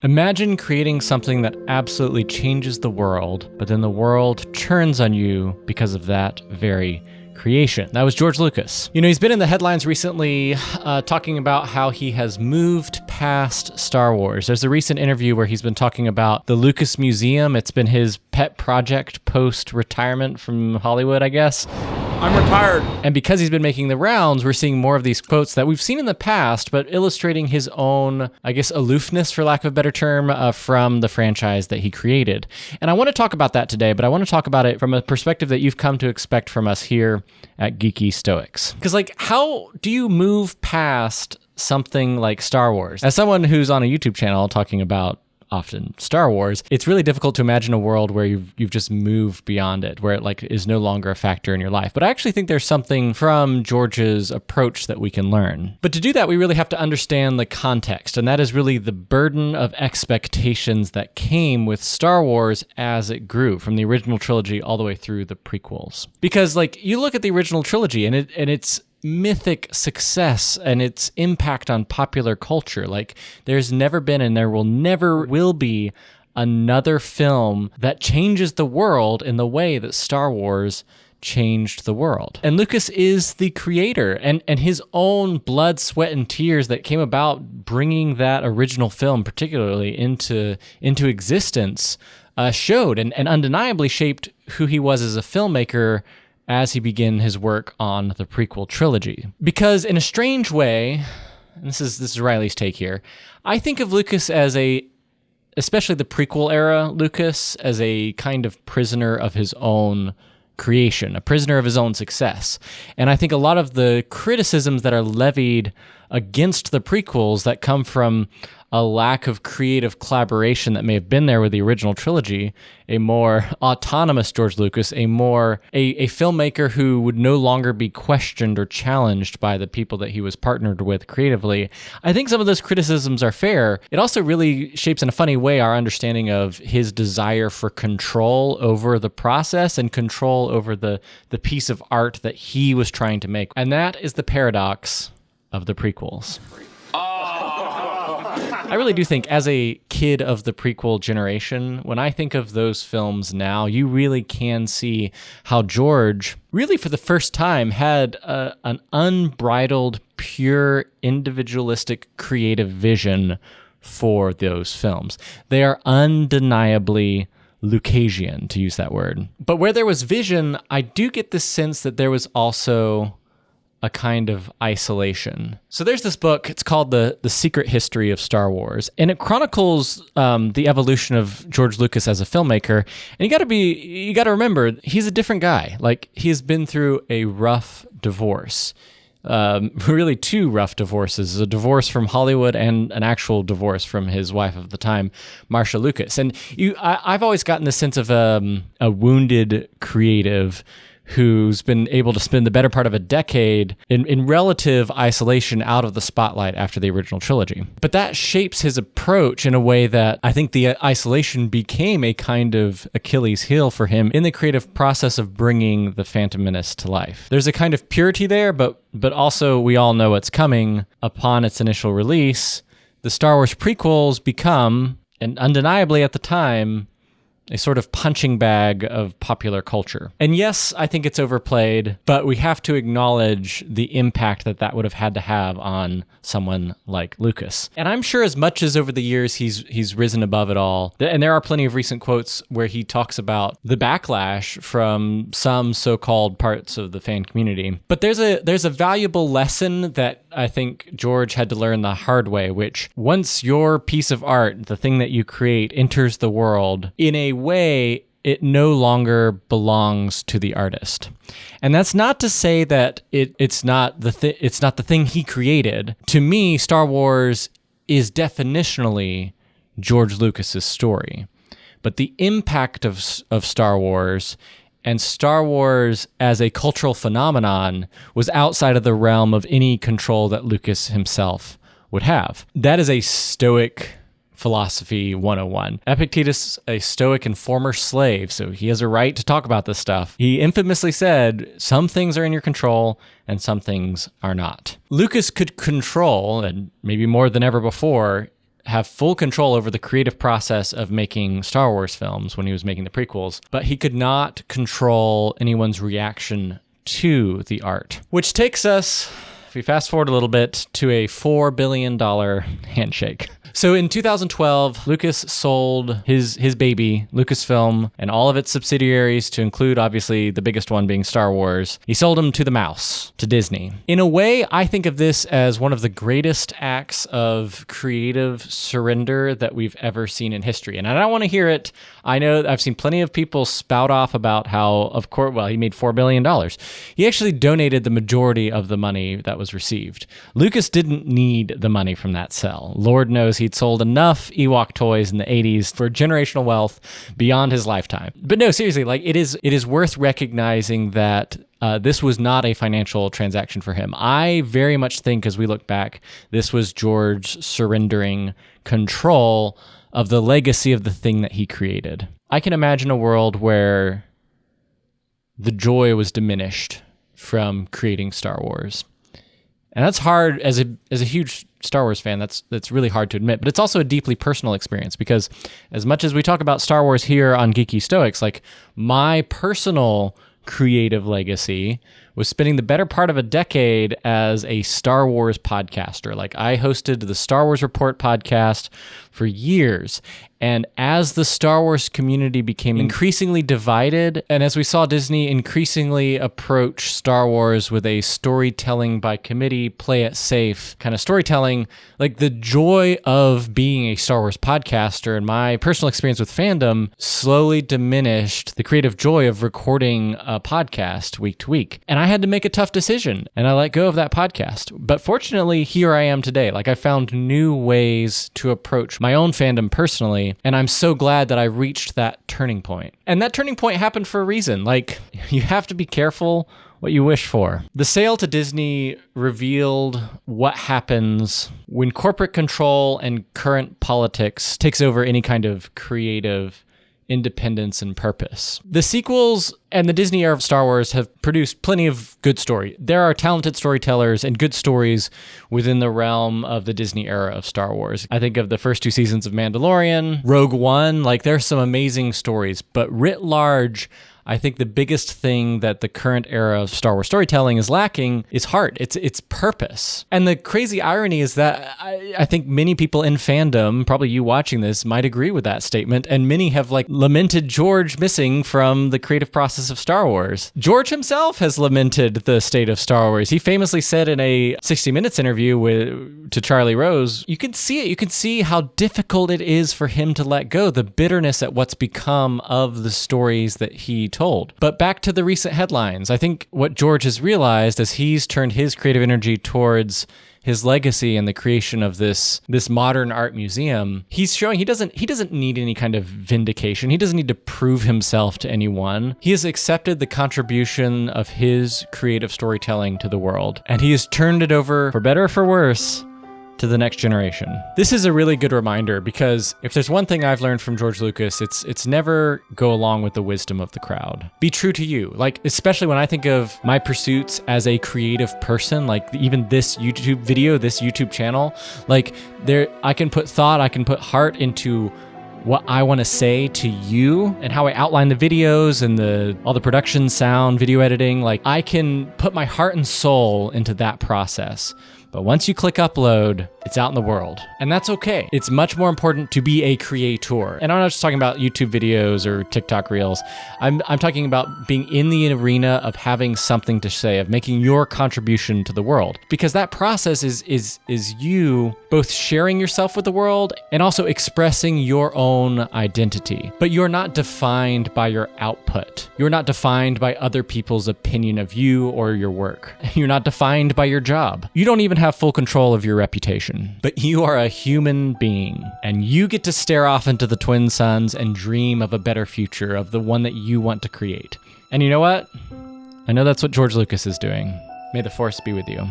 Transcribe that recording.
Imagine creating something that absolutely changes the world, but then the world turns on you because of that very creation. That was George Lucas. You know, he's been in the headlines recently talking about how he has moved past Star Wars. There's a recent interview where he's been talking about the Lucas Museum. It's been his pet project post-retirement from Hollywood, I guess. I'm retired. And because he's been making the rounds, we're seeing more of these quotes that we've seen in the past, but illustrating his own, I guess, aloofness, for lack of a better term, from the franchise that he created. And I want to talk about that today, but I want to talk about it from a perspective that you've come to expect from us here at Geeky Stoics. Because, how do you move past something like Star Wars? As someone who's on a YouTube channel talking about often Star Wars, it's really difficult to imagine a world where you've just moved beyond it, where it is no longer a factor in your life. But I actually think there's something from George's approach that we can learn. But to do that, we really have to understand the context, and that is really the burden of expectations that came with Star Wars as it grew from the original trilogy all the way through the prequels. Because you look at the original trilogy and it's mythic success and its impact on popular culture. There's never been and there never will be another film that changes the world in the way that Star Wars changed the world. And Lucas is the creator, and his own blood, sweat, and tears that came about bringing that original film particularly into existence showed and undeniably shaped who he was as a filmmaker as he began his work on the prequel trilogy. Because in a strange way, and this is Riley's take here, I think of Lucas as especially the prequel era Lucas, as a kind of prisoner of his own creation, a prisoner of his own success. And I think a lot of the criticisms that are levied against the prequels that come from a lack of creative collaboration that may have been there with the original trilogy, a more autonomous George Lucas, a filmmaker who would no longer be questioned or challenged by the people that he was partnered with creatively. I think some of those criticisms are fair. It also really shapes in a funny way our understanding of his desire for control over the process and control over the piece of art that he was trying to make. And that is the paradox of the prequels. I really do think, as a kid of the prequel generation, when I think of those films now, you really can see how George, really for the first time, had an unbridled, pure, individualistic, creative vision for those films. They are undeniably Lucasian, to use that word. But where there was vision, I do get the sense that there was also a kind of isolation. So there's this book, it's called The Secret History of Star Wars, and it chronicles the evolution of George Lucas as a filmmaker. And you gotta remember, he's a different guy. He's been through a rough divorce. Really two rough divorces, a divorce from Hollywood and an actual divorce from his wife of the time, Marcia Lucas. And I've always gotten the sense of a wounded creative who's been able to spend the better part of a decade in relative isolation out of the spotlight after the original trilogy. But that shapes his approach in a way that I think the isolation became a kind of Achilles heel for him in the creative process of bringing The Phantom Menace to life. There's a kind of purity there, but also we all know what's coming upon its initial release. The Star Wars prequels become, and undeniably at the time, a sort of punching bag of popular culture. And yes, I think it's overplayed, but we have to acknowledge the impact that would have had to have on someone like Lucas. And I'm sure as much as over the years he's risen above it all, and there are plenty of recent quotes where he talks about the backlash from some so-called parts of the fan community. But there's a valuable lesson that I think George had to learn the hard way, which once your piece of art, the thing that you create, enters the world, in a way, it no longer belongs to the artist. And that's not to say that it's not the thing he created. To me, Star Wars is definitionally George Lucas's story. But the impact of Star Wars and Star Wars as a cultural phenomenon was outside of the realm of any control that Lucas himself would have. That is a Stoic philosophy 101. Epictetus, a Stoic and former slave, so he has a right to talk about this stuff. He infamously said, some things are in your control and some things are not. Lucas could control, and maybe more than ever before, have full control over the creative process of making Star Wars films when he was making the prequels, but he could not control anyone's reaction to the art. Which takes us, if we fast forward a little bit, to a $4 billion handshake. So in 2012, Lucas sold his baby, Lucasfilm, and all of its subsidiaries, to include, obviously, the biggest one being Star Wars. He sold them to the mouse, to Disney. In a way, I think of this as one of the greatest acts of creative surrender that we've ever seen in history. And I don't want to hear it. I know I've seen plenty of people spout off about how, of course, well, he made $4 billion. He actually donated the majority of the money that was received. Lucas didn't need the money from that sale. Lord knows he'd sold enough Ewok toys in the 80s for generational wealth beyond his lifetime. But no, seriously, like it is worth recognizing that this was not a financial transaction for him. I very much think, as we look back, this was George surrendering control of the legacy of the thing that he created. I can imagine a world where the joy was diminished from creating Star Wars. And that's hard as a huge Star Wars fan. That's really hard to admit, but it's also a deeply personal experience, because as much as we talk about Star Wars here on Geeky Stoics, like my personal creative legacy was spending the better part of a decade as a Star Wars podcaster. Like I hosted the Star Wars Report podcast for years. And as the Star Wars community became increasingly divided, and as we saw Disney increasingly approach Star Wars with a storytelling by committee, play it safe kind of storytelling, like the joy of being a Star Wars podcaster and my personal experience with fandom slowly diminished the creative joy of recording a podcast week to week. And I had to make a tough decision, and I let go of that podcast. But fortunately, here I am today. Like I found new ways to approach my own fandom personally, and I'm so glad that I reached that turning point. And that turning point happened for a reason. Like, you have to be careful what you wish for. The sale to Disney revealed what happens when corporate control and current politics takes over any kind of creative independence and purpose. The sequels and the Disney era of Star Wars have produced plenty of good story. There are talented storytellers and good stories within the realm of the Disney era of Star Wars. I think of the first 2 seasons of Mandalorian, Rogue One, like there's some amazing stories, but writ large, I think the biggest thing that the current era of Star Wars storytelling is lacking is heart. It's purpose. And the crazy irony is that I think many people in fandom, probably you watching this, might agree with that statement. And many have like lamented George missing from the creative process of Star Wars. George himself has lamented the state of Star Wars. He famously said in a 60 Minutes interview to Charlie Rose, you can see it. You can see how difficult it is for him to let go, the bitterness at what's become of the stories that he told. But back to the recent headlines, I think what George has realized as he's turned his creative energy towards his legacy and the creation of this modern art museum, he's showing he doesn't need any kind of vindication. He doesn't need to prove himself to anyone. He has accepted the contribution of his creative storytelling to the world, and he has turned it over, for better or for worse, to the next generation. This is a really good reminder, because if there's one thing I've learned from George Lucas, it's never go along with the wisdom of the crowd. Be true to you. Like, especially when I think of my pursuits as a creative person, like even this YouTube video, this YouTube channel, like I can put thought, I can put heart into what I want to say to you and how I outline the videos and all the production, sound, video editing. Like I can put my heart and soul into that process. But once you click upload, it's out in the world. And that's okay. It's much more important to be a creator. And I'm not just talking about YouTube videos or TikTok reels. I'm talking about being in the arena of having something to say, of making your contribution to the world. Because that process is you both sharing yourself with the world and also expressing your own identity. But you're not defined by your output. You're not defined by other people's opinion of you or your work. You're not defined by your job. You don't even have full control of your reputation, but you are a human being, and you get to stare off into the twin suns and dream of a better future, of the one that you want to create. And you know what? I know that's what George Lucas is doing. May the force be with you.